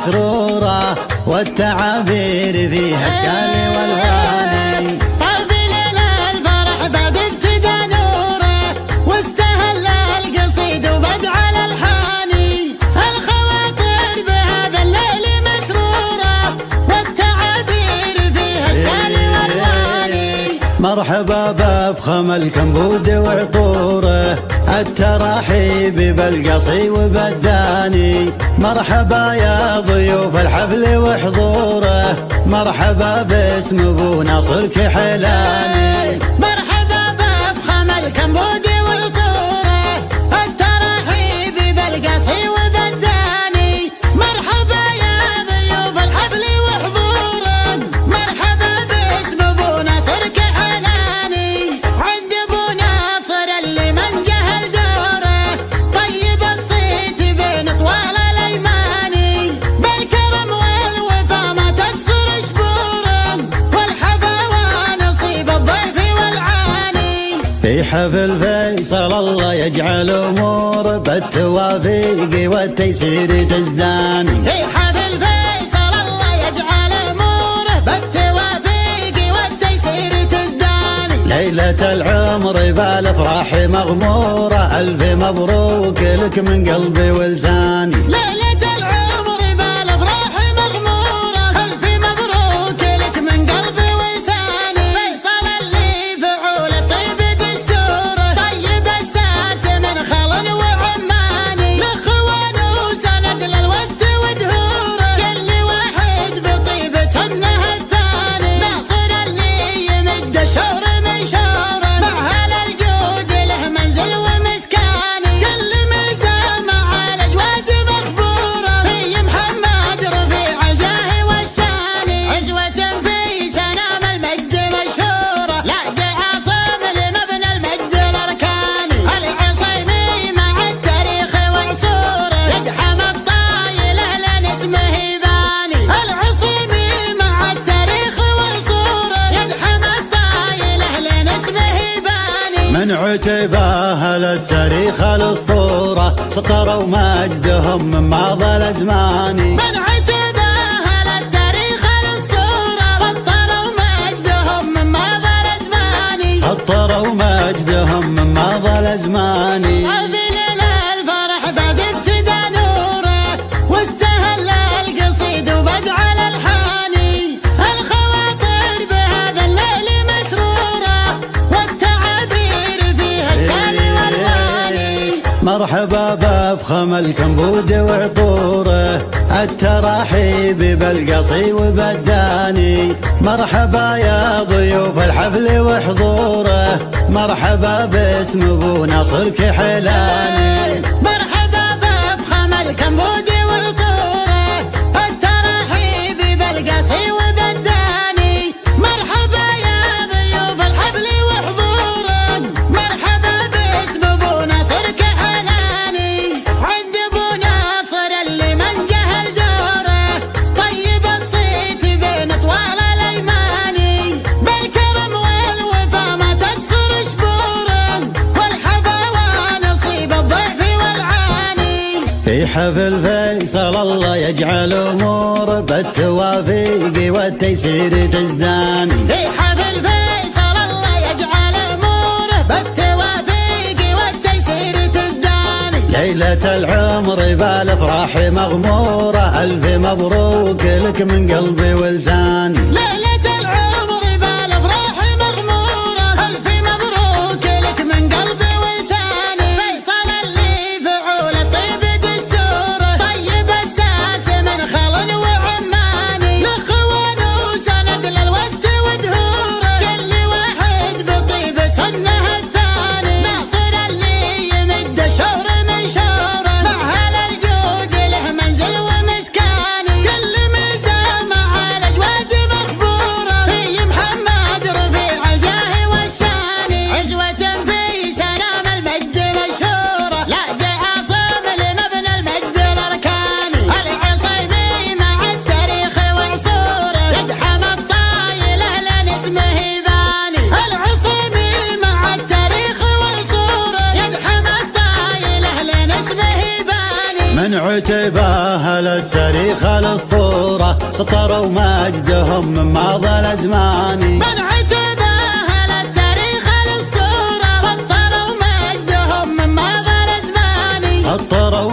مسرورة والتعابير فيها اشكال والوان. طاب ليل الفرح بعد ابتدى نوره واستهل القصيد وبدع الالحان. الخواطر بهذا الليل مسرورة والتعابير فيها اشكال والوان. مرحبا بافخم الكمبود وعطوره التراحيب بالقصي وبالداني. مرحبا يا ضيوف الحفل وحضوره مرحبا باسم ابو ناصر كحلاني. مرحبا بافخم الكمبود وعطوره التراحيب بالقصي وبالداني. مرحبا يا ضيوف الحفل وحضوره مرحبا باسم ابو ناصر كحلاني. عند ابو ناصر اللي من جهل دوره طيب الصيت بين طوال الايماني. بالكرم والوفا ما تكسر شبوره والحفا ونصيب الضيف والعاني. في حفل فيصل الله يجعل امور بالتوافيق والتيسير تزداني. في حفل فيصل الله يجعل اموره بالتوافيق والتيسير تزداني. ليلة العمر بالافراح مغمورة الف مبروك لك من قلبي ولساني. ليلة العمر بالافراح مغمورة الف مبروك لك من قلبي ولساني. فيصل اللي فعول الطيب دستوره طيب الساس من خل وعماني. الاخوان وسند للود ودهوره كل واحد بطيبة انه الثاني. ناصر اللي يمد شهر من شهره مع هل الجود له منزل ومسكاني. كل ميزه مع الاجواد مخبوره في محمد رفيع الجاه والشاني. عزوة في سنام المجد مشهوره لا عاصم لمبنى المجد الاركاني. العصيمي مع التاريخ وعصوره يدحم الطايل اهلا اسمه يباني. العصيمي مع التاريخ وعصوره يدحم الطايل اهلا اسمه يباني. من عتباه للتاريخ الاسطورة سطروا مجدهم من ماضى الازمان. من عتباه للتاريخ الاسطوره سطروا مجدهم من ماضى الازمان. سطروا مجدهم من ماضى الازمان. طاب ليل الفرح بعد ابتدى نوره واستهل القصيد وبدع الالحان. الخواطر بهذا الليل مسروره والتعابير فيها اشكال والوان. مرحبا بافخم الكمبود وعطوره التراحيب بالقصي وبالداني. مرحبا يا ضيوف الحفل وحضوره مرحبا باسم ابو ناصر كحلاني. مرحبا بافخم الكمبود وعطوره التراحيب بالقصي وبالداني. مرحبا يا ضيوف الحفل وحضوره مرحبا باسم ابو ناصر كحلاني. عند ابو ناصر اللي من جهل دوره طيب الصيت بين طوال الايماني. بالكرم والوفا ما تكسر شبوره والحفا ونصيب الضيف والعاني. في حفل فيصل الله يجعل امور بالتوافيق والتيسير تزداني. في حفل فيصل الله يجعل اموره بالتوافيق والتيسير تزداني. ليلة العمر بالافراح مغمورة الف مبروك لك من قلبي ولساني. ليلة العمر بالافراح مغمورة الف مبروك لك من قلبي ولساني. فيصل اللي فعول الطيب دستوره طيب الساس من خل وعماني. الاخوان وسند للود ودهوره كل واحد بطيبة انه الثاني. ناصر اللي يمد شهر من شهره مع هل الجود له منزل ومسكاني. كل ميزه مع الاجواد مخبوره عتبه للتاريخ الاسطوره سطروا مجدهم من ماضى الازمان. من عتبه للتاريخ الاسطوره سطروا مجدهم من ماضى الازمان. سطروا